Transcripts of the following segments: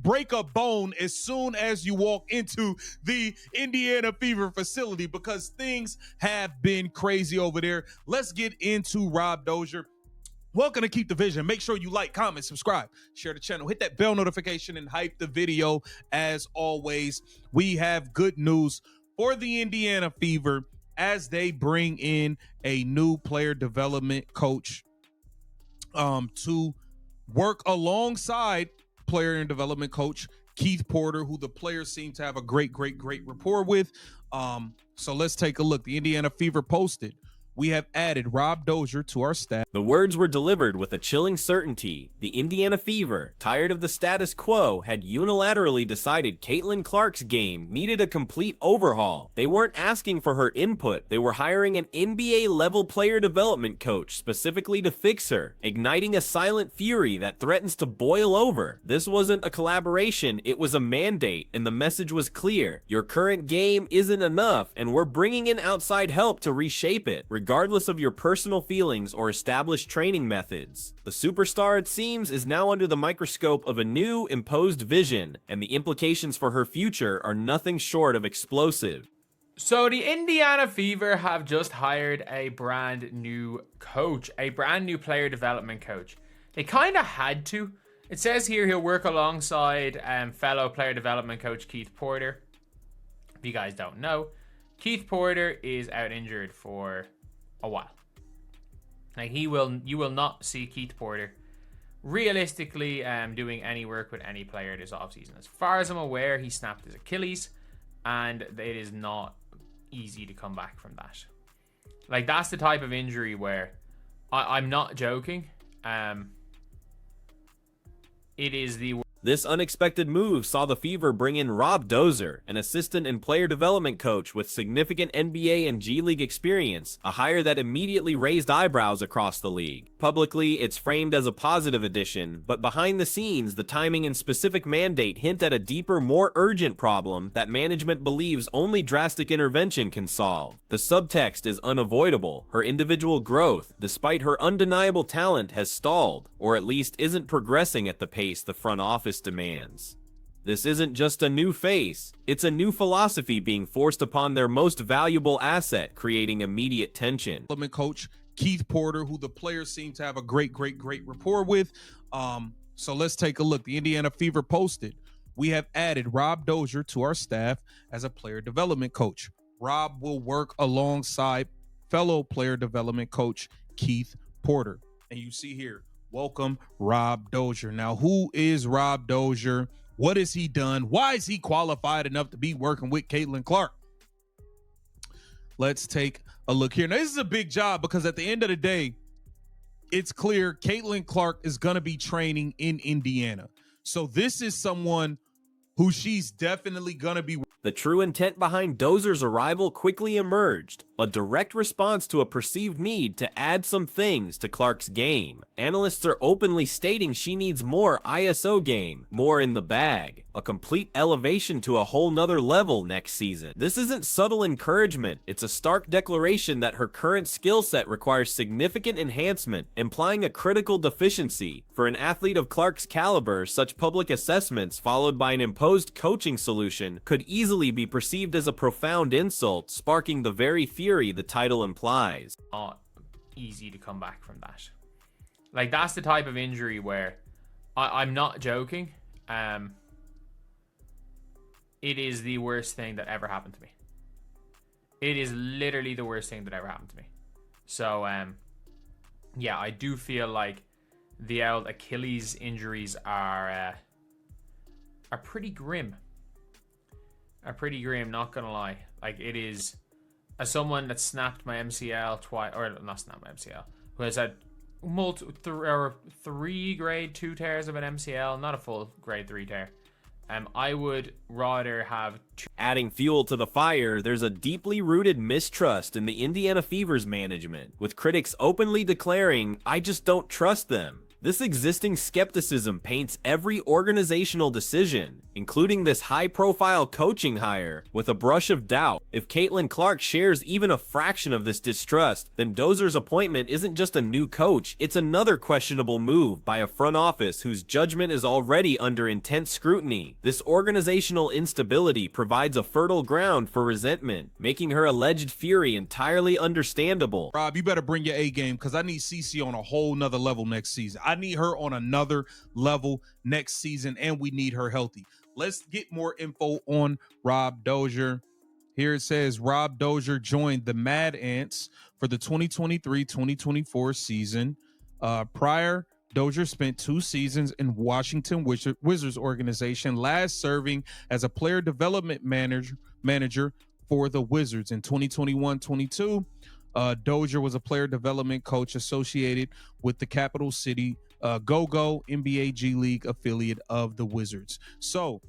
break a bone as soon as you walk into the Indiana Fever facility because things have been crazy over there. Let's get into Rob Doer. Welcome to Keep the Vision. Make sure you like, comment, subscribe, share the channel, hit that bell notification, and hype the video. As always, we have good news for the Indiana Fever as they bring in a new player development coach to work alongside player and development coach Keith Porter, who the players seem to have a great rapport with. So let's take a look. The Indiana Fever posted, we have added Rob Doer to our staff. The words were delivered with a chilling certainty. The Indiana Fever, tired of the status quo, had unilaterally decided Caitlin Clark's game needed a complete overhaul. They weren't asking for her input. They were hiring an NBA-level player development coach specifically to fix her, igniting a silent fury that threatens to boil over. This wasn't a collaboration, it was a mandate, and the message was clear. Your current game isn't enough, and we're bringing in outside help to reshape it, regardless of your personal feelings or established training methods. The superstar, it seems, is now under the microscope of a new, imposed vision, and the implications for her future are nothing short of explosive. So the Indiana Fever have just hired a brand new coach, a brand new player development coach. They kind of had to. It says here he'll work alongside fellow player development coach Keith Porter. If you guys don't know, Keith Porter is out injured for a while. Like you will not see Keith Porter realistically doing any work with any player this offseason. As far as I'm aware, he snapped his Achilles, and it is not easy to come back from that. Like, that's the type of injury where I'm not joking. It is the This unexpected move saw the Fever bring in Rob Doer, an assistant and player development coach with significant NBA and G League experience, a hire that immediately raised eyebrows across the league. Publicly, it's framed as a positive addition, but behind the scenes, the timing and specific mandate hint at a deeper, more urgent problem that management believes only drastic intervention can solve. The subtext is unavoidable. Her individual growth, despite her undeniable talent, has stalled, or at least isn't progressing at the pace the front office demands. This isn't just a new face, it's a new philosophy being forced upon their most valuable asset, creating immediate tension. Development coach Keith Porter, who the players seem to have a great rapport with. So let's take a look. The Indiana Fever posted, we have added Rob Doer to our staff as a player development coach. Rob will work alongside fellow player development coach Keith Porter. And you see here, welcome Rob Doer. Now, who is Rob Doer? What has he done? Why is he qualified enough to be working with Caitlin Clark? Let's take a look here. Now, this is a big job because at the end of the day, it's clear Caitlin Clark is going to be training in Indiana. So this is someone who she's definitely going to be. The true intent behind Doer's arrival quickly emerged, a direct response to a perceived need to add some things to Clark's game. Analysts are openly stating she needs more ISO game, more in the bag, a complete elevation to a whole nother level next season. This isn't subtle encouragement, it's a stark declaration that her current skill set requires significant enhancement, implying a critical deficiency. For an athlete of Clark's caliber, such public assessments followed by an imposed coaching solution could easily be perceived as a profound insult, sparking the very fury the title implies. Not easy to come back from that. Like, that's the type of injury where I'm not joking. It is the worst thing that ever happened to me. It is literally the worst thing that ever happened to me. So, yeah, I do feel like the old Achilles injuries are pretty grim. Are pretty grim, not gonna lie. Like, it is, as someone that snapped my MCL twice, or not snapped my MCL, who has had three grade 2 tears of an MCL, not a full grade 3 tear. I would rather have two. Adding fuel to the fire, there's a deeply rooted mistrust in the Indiana Fever's management, with critics openly declaring, "I just don't trust them." This existing skepticism paints every organizational decision, including this high-profile coaching hire, with a brush of doubt. If Caitlin Clark shares even a fraction of this distrust, then Dozer's appointment isn't just a new coach, it's another questionable move by a front office whose judgment is already under intense scrutiny. This organizational instability provides a fertile ground for resentment, making her alleged fury entirely understandable. Rob, you better bring your A game, because I need CC on a whole nother level next season. I need her on another level next season, and we need her healthy. Let's get more info on Rob Doer. Here it says Rob Doer joined the Mad Ants for the 2023-2024 season. Prior, Dozier spent 2 seasons in Washington Wizards organization, last serving as a player development manager for the Wizards. In 2021-22, Dozier was a player development coach associated with the Capital City Go-Go NBA G League affiliate of the Wizards. So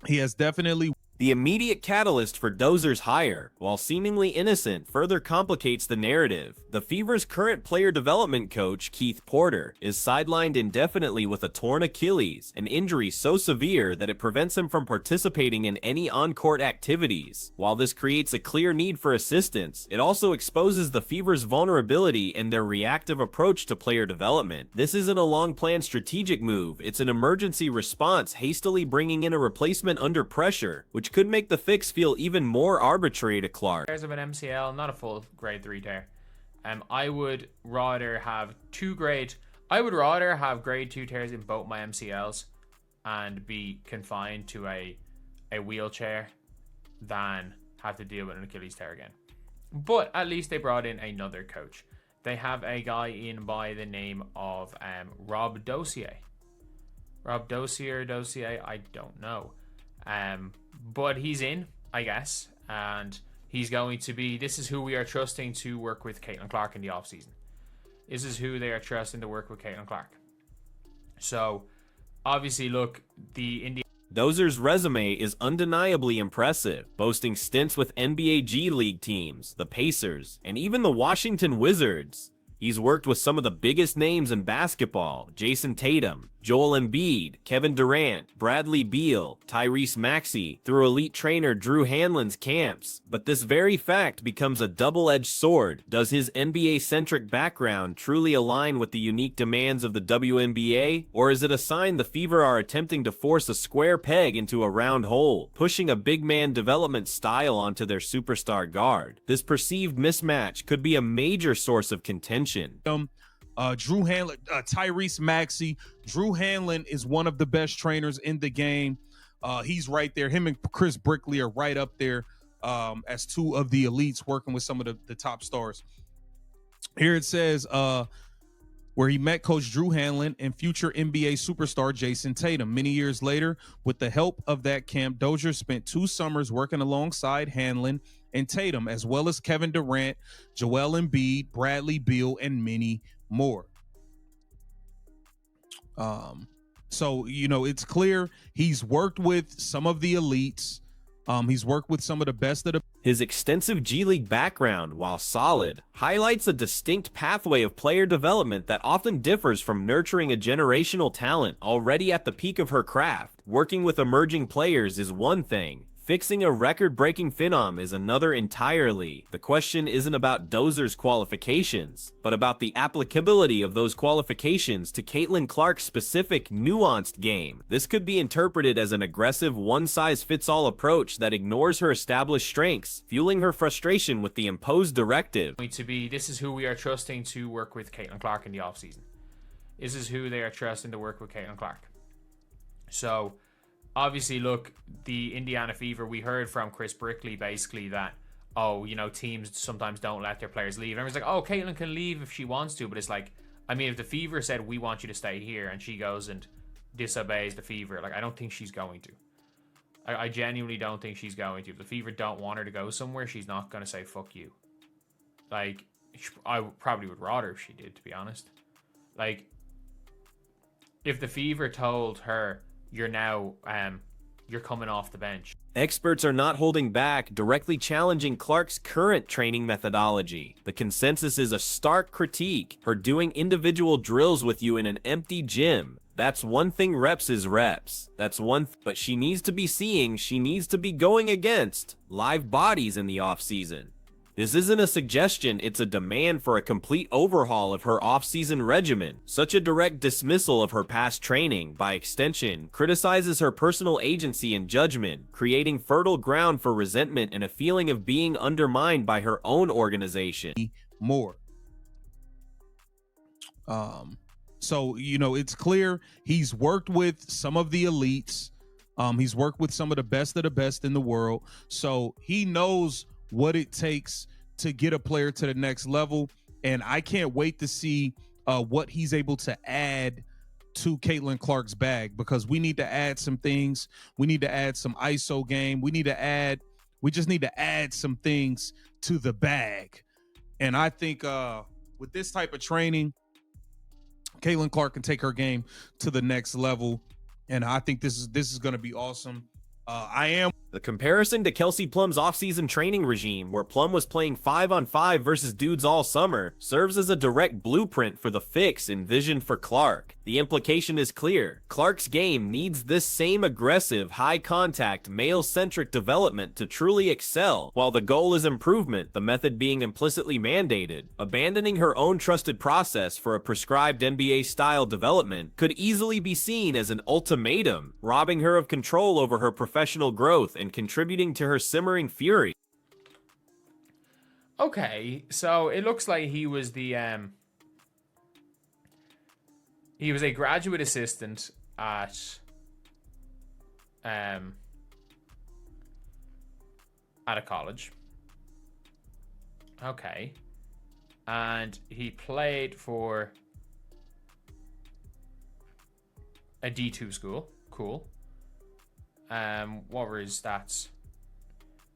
he has definitely... The immediate catalyst for Dozer's hire, while seemingly innocent, further complicates the narrative. The Fever's current player development coach, Keith Porter, is sidelined indefinitely with a torn Achilles, an injury so severe that it prevents him from participating in any on-court activities. While this creates a clear need for assistance, it also exposes the Fever's vulnerability and their reactive approach to player development. This isn't a long-planned strategic move, it's an emergency response hastily bringing in a replacement under pressure, which could make the fix feel even more arbitrary to Clark. Tears of an MCL, not a full grade 3 tear. I would rather have grade 2 tears in both my MCLs and be confined to a wheelchair than have to deal with an Achilles tear again. But at least they brought in another coach. They have a guy in by the name of Rob Doer. Rob Doer, I don't know. But he's in, I guess, and he's going to be, this is who we are trusting to work with Caitlin Clark in the offseason. This is who they are trusting to work with Caitlin Clark. So, obviously, look, the Indiana... Dozer's resume is undeniably impressive, boasting stints with NBA G League teams, the Pacers, and even the Washington Wizards. He's worked with some of the biggest names in basketball: Jason Tatum, Joel Embiid, Kevin Durant, Bradley Beal, Tyrese Maxey, through elite trainer Drew Hanlen's camps. But this very fact becomes a double-edged sword. Does his NBA-centric background truly align with the unique demands of the WNBA? Or is it a sign the Fever are attempting to force a square peg into a round hole, pushing a big man development style onto their superstar guard? This perceived mismatch could be a major source of contention. Drew Hanlen, Tyrese Maxey. Drew Hanlen is one of the best trainers in the game. He's right there. Him and Chris Brickley are right up there as 2 of the elites working with some of the top stars. Here it says where he met Coach Drew Hanlen and future NBA superstar Jason Tatum. Many years later, with the help of that camp, Dozier spent 2 summers working alongside Hanlen and Tatum, as well as Kevin Durant, Joel Embiid, Bradley Beal, and many more. So, you know, it's clear he's worked with some of the elites. He's worked with some of the best of the... His extensive G League background, while solid, highlights a distinct pathway of player development that often differs from nurturing a generational talent already at the peak of her craft. Working with emerging players is one thing. Fixing a record-breaking phenom is another entirely. The question isn't about Dozer's qualifications, but about the applicability of those qualifications to Caitlin Clark's specific, nuanced game. This could be interpreted as an aggressive, one-size-fits-all approach that ignores her established strengths, fueling her frustration with the imposed directive. This is who we are trusting to work with Caitlin Clark in the offseason. This is who they are trusting to work with Caitlin Clark. So... obviously, look, the Indiana Fever, we heard from Chris Brickley basically that, oh, you know, teams sometimes don't let their players leave. And everyone's like, oh, Caitlin can leave if she wants to. But it's like, I mean, if the Fever said, we want you to stay here, and she goes and disobeys the Fever, like, I don't think she's going to. I genuinely don't think she's going to. If the Fever don't want her to go somewhere, she's not going to say, fuck you. Like, I probably would rather if she did, to be honest. Like, if the Fever told her, you're now, you're coming off the bench. Experts are not holding back, directly challenging Clark's current training methodology. The consensus is a stark critique. Her doing individual drills with you in an empty gym. That's one thing. Reps is reps. That's but she needs to be seeing, she needs to be going against live bodies in the offseason. This isn't a suggestion, it's a demand for a complete overhaul of her offseason regimen. Such a direct dismissal of her past training, by extension, criticizes her personal agency and judgment, creating fertile ground for resentment and a feeling of being undermined by her own organization. More. So, you know, it's clear he's worked with some of the elites. He's worked with some of the best in the world. So he knows what it takes to get a player to the next level. And I can't wait to see what he's able to add to Caitlin Clark's bag, because we need to add some things. We need to add some ISO game. We just need to add some things to the bag. And I think with this type of training, Caitlin Clark can take her game to the next level. And I think this is going to be awesome. The comparison to Kelsey Plum's offseason training regime, where Plum was playing 5-on-5 versus dudes all summer, serves as a direct blueprint for the fix envisioned for Clark. The implication is clear. Clark's game needs this same aggressive, high-contact, male-centric development to truly excel. While the goal is improvement, the method being implicitly mandated, abandoning her own trusted process for a prescribed NBA-style development could easily be seen as an ultimatum, robbing her of control over her professional growth and contributing to her simmering fury. Okay, so it looks like he was the he was a graduate assistant at a college. Okay. And he played for a D2 school. Cool. What were his stats?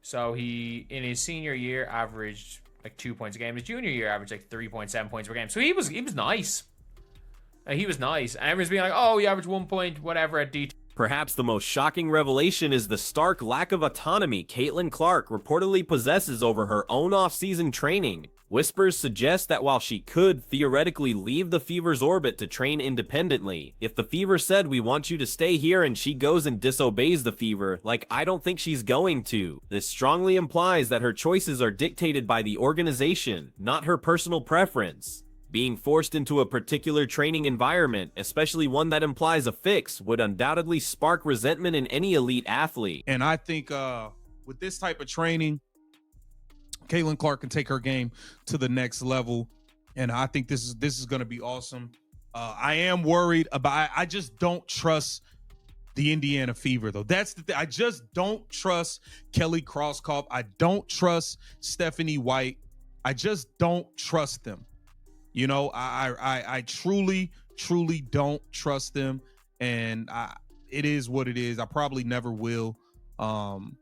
So he, in his senior year, averaged like 2 points a game. His junior year averaged like 3.7 points per game. So he was nice. He was nice. And everyone's being like, oh, he averaged 1 point whatever at D2. Perhaps the most shocking revelation is the stark lack of autonomy Caitlin Clark reportedly possesses over her own off-season training. Whispers suggest that while she could theoretically leave the Fever's orbit to train independently, if the Fever said we want you to stay here and she goes and disobeys the Fever, like I don't think she's going to, this strongly implies that her choices are dictated by the organization, not her personal preference. Being forced into a particular training environment, especially one that implies a fix, would undoubtedly spark resentment in any elite athlete. And I think with this type of training, Caitlin Clark can take her game to the next level. And I think this is going to be awesome. I am worried about, I just don't trust the Indiana Fever, though. That's the thing. I just don't trust Kelly Crosskopf. I don't trust Stephanie White. I just don't trust them. You know, I truly don't trust them, and it is what it is. I probably never will, and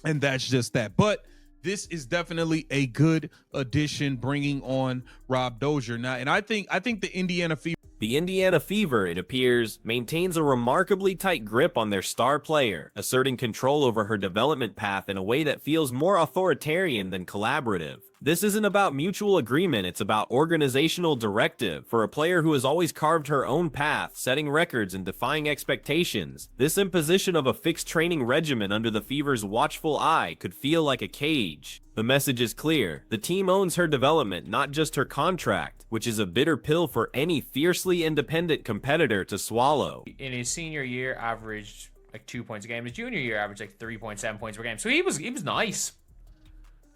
that's just that. But this is definitely a good addition, bringing on Rob Doer now, and I think the Indiana Fever. The Indiana Fever, it appears, maintains a remarkably tight grip on their star player, asserting control over her development path in a way that feels more authoritarian than collaborative. This isn't about mutual agreement, it's about organizational directive. For a player who has always carved her own path, setting records and defying expectations, this imposition of a fixed training regimen under the Fever's watchful eye could feel like a cage. The message is clear. The team owns her development, not just her contract, which is a bitter pill for any fiercely independent competitor to swallow. In his senior year, averaged like 2 points a game. His junior year, averaged like 3.7 points per game. So he was nice.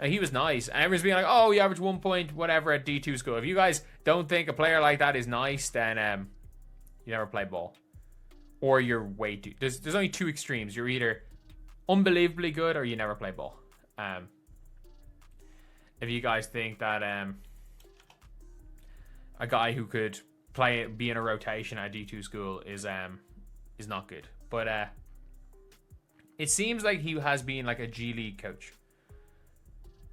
He was nice. And everyone's being like, oh, he averaged 1 point whatever at D2 school. If you guys don't think a player like that is nice, then you never play ball. Or you're way too... There's only two extremes. You're either unbelievably good or you never play ball. If you guys think that a guy who could be in a rotation at D2 school is not good. But it seems like he has been like a G League coach.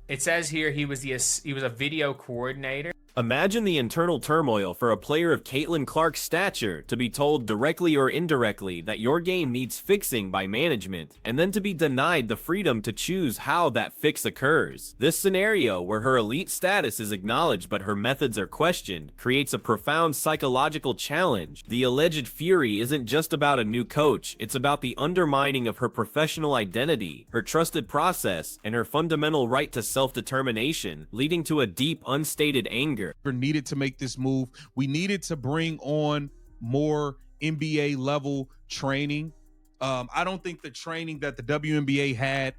It says here he was a video coordinator Imagine the internal turmoil for a player of Caitlin Clark's stature to be told directly or indirectly that your game needs fixing by management, and then to be denied the freedom to choose how that fix occurs. This scenario, where her elite status is acknowledged but her methods are questioned, creates a profound psychological challenge. The alleged fury isn't just about a new coach, it's about the undermining of her professional identity, her trusted process, and her fundamental right to self-determination, leading to a deep, unstated anger. Needed to make this move. We needed to bring on more NBA level training. I don't think the training that the WNBA had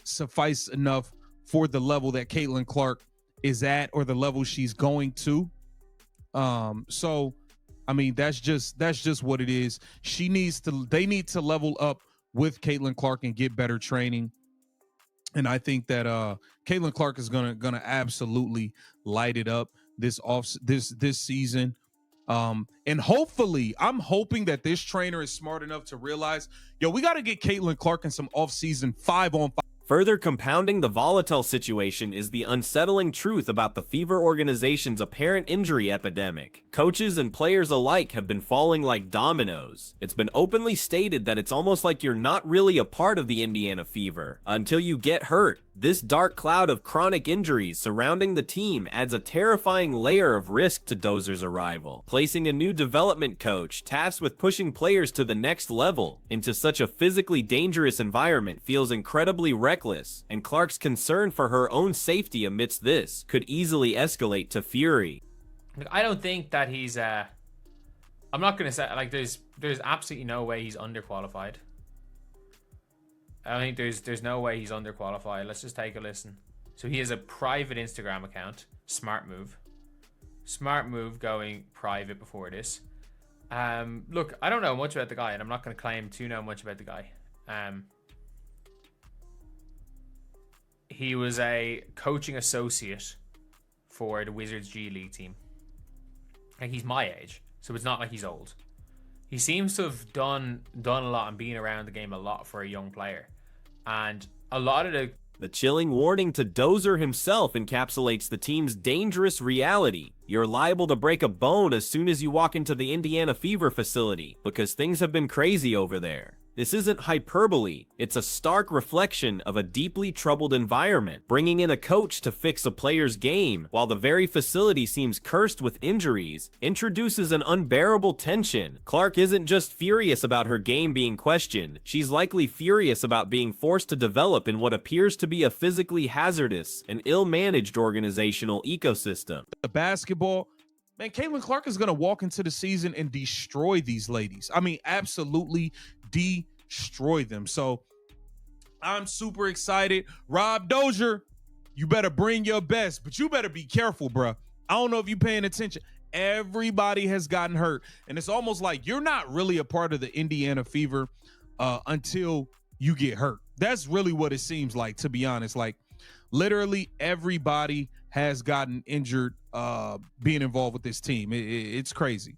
suffice enough for the level that Caitlin Clark is at, or the level she's going to. So I mean, that's just what it is. They need to level up with Caitlin Clark and get better training. And I think that Caitlin Clark is gonna absolutely light it up this season. And hopefully, I'm hoping that this trainer is smart enough to realize, we got to get Caitlin Clark in some offseason 5-on-5. Further compounding the volatile situation is the unsettling truth about the Fever organization's apparent injury epidemic. Coaches and players alike have been falling like dominoes. It's been openly stated that it's almost like you're not really a part of the Indiana Fever until you get hurt. This dark cloud of chronic injuries surrounding the team adds a terrifying layer of risk to Dozer's arrival, placing a new development coach tasked with pushing players to the next level into such a physically dangerous environment feels incredibly reckless, and Clark's concern for her own safety amidst this could easily escalate to fury. I don't think that he's I'm not gonna say, like, there's absolutely no way he's underqualified. I think there's no way he's underqualified. Let's just take a listen. So he has a private Instagram account. Smart move going private before this. Look, I don't know much about the guy, and I'm not going to claim to know much about the guy. He was a coaching associate for the Wizards G League team. Like, he's my age, so it's not like he's old. He seems to have done a lot and been around the game a lot for a young player. And a lot of the chilling warning to Dozer himself encapsulates the team's dangerous reality. You're liable to break a bone as soon as you walk into the Indiana Fever facility, because things have been crazy over there. This isn't hyperbole, it's a stark reflection of a deeply troubled environment. Bringing in a coach to fix a player's game, while the very facility seems cursed with injuries, introduces an unbearable tension. Clark isn't just furious about her game being questioned, she's likely furious about being forced to develop in what appears to be a physically hazardous and ill-managed organizational ecosystem. The basketball, man, Caitlin Clark is going to walk into the season and destroy these ladies. I mean, absolutely destroy them. So I'm super excited. Rob Doer, you better bring your best, but you better be careful, bro. I don't know if you're paying attention. Everybody has gotten hurt, and it's almost like you're not really a part of the Indiana Fever until you get hurt. That's really what it seems like, to be honest. Like, literally everybody has gotten injured being involved with this team. It's crazy.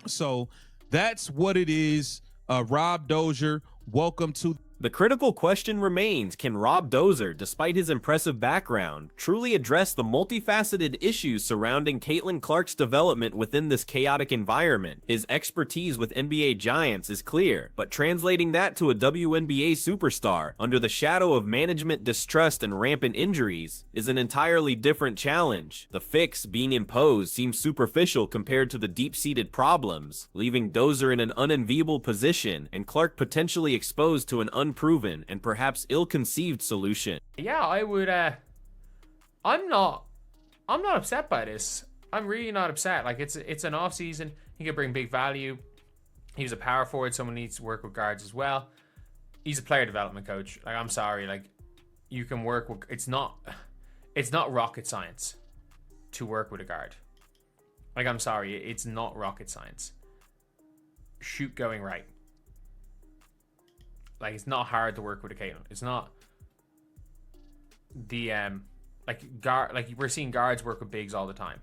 So that's what it is. Rob Doer, welcome to... The critical question remains, can Rob Doer, despite his impressive background, truly address the multifaceted issues surrounding Caitlin Clark's development within this chaotic environment? His expertise with NBA giants is clear, but translating that to a WNBA superstar under the shadow of management distrust and rampant injuries is an entirely different challenge. The fix being imposed seems superficial compared to the deep-seated problems, leaving Doer in an unenviable position and Clark potentially exposed to an unproven and perhaps ill-conceived solution. Yeah, I would I'm not upset by this. I'm really not upset. Like, it's an off season. He could bring big value. He was a power forward. Someone needs to work with guards as well. He's a player development coach. Like, I'm sorry, like, you can work with, it's not rocket science to work with a guard. Like, I'm sorry, it's not rocket science. Shoot going right. Like, it's not hard to work with a Caitlin. It's not the like we're seeing guards work with bigs all the time.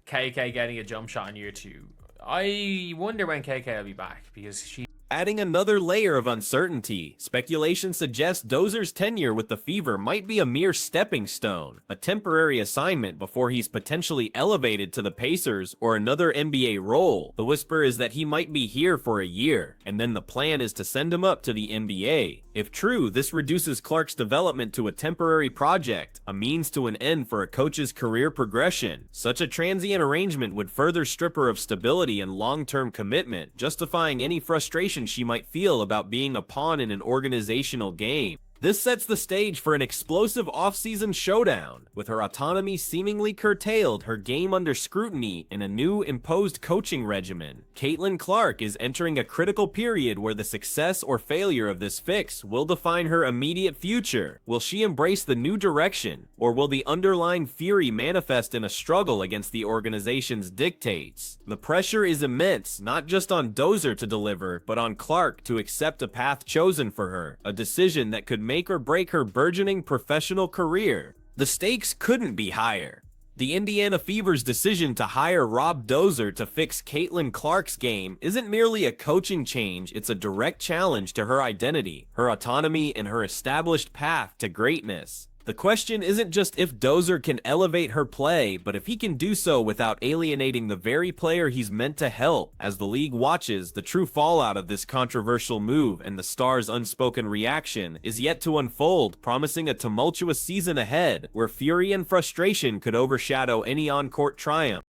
KK getting a jump shot in year 2. I wonder when KK will be back, because she Adding another layer of uncertainty, speculation suggests Dozer's tenure with the Fever might be a mere stepping stone, a temporary assignment before he's potentially elevated to the Pacers or another NBA role. The whisper is that he might be here for a year, and then the plan is to send him up to the NBA. If true, this reduces Clark's development to a temporary project, a means to an end for a coach's career progression. Such a transient arrangement would further strip her of stability and long-term commitment, justifying any frustration she might feel about being a pawn in an organizational game. This sets the stage for an explosive offseason showdown. With her autonomy seemingly curtailed, her game under scrutiny, and a new imposed coaching regimen, Caitlin Clark is entering a critical period where the success or failure of this fix will define her immediate future. Will she embrace the new direction, or will the underlying fury manifest in a struggle against the organization's dictates? The pressure is immense, not just on Dozer to deliver, but on Clark to accept a path chosen for her, a decision that could make or break her burgeoning professional career. The stakes couldn't be higher. The Indiana Fever's decision to hire Rob Doer to fix Caitlin Clark's game isn't merely a coaching change, it's a direct challenge to her identity, her autonomy, and her established path to greatness. The question isn't just if Dozer can elevate her play, but if he can do so without alienating the very player he's meant to help. As the league watches, the true fallout of this controversial move and the star's unspoken reaction is yet to unfold, promising a tumultuous season ahead, where fury and frustration could overshadow any on-court triumph.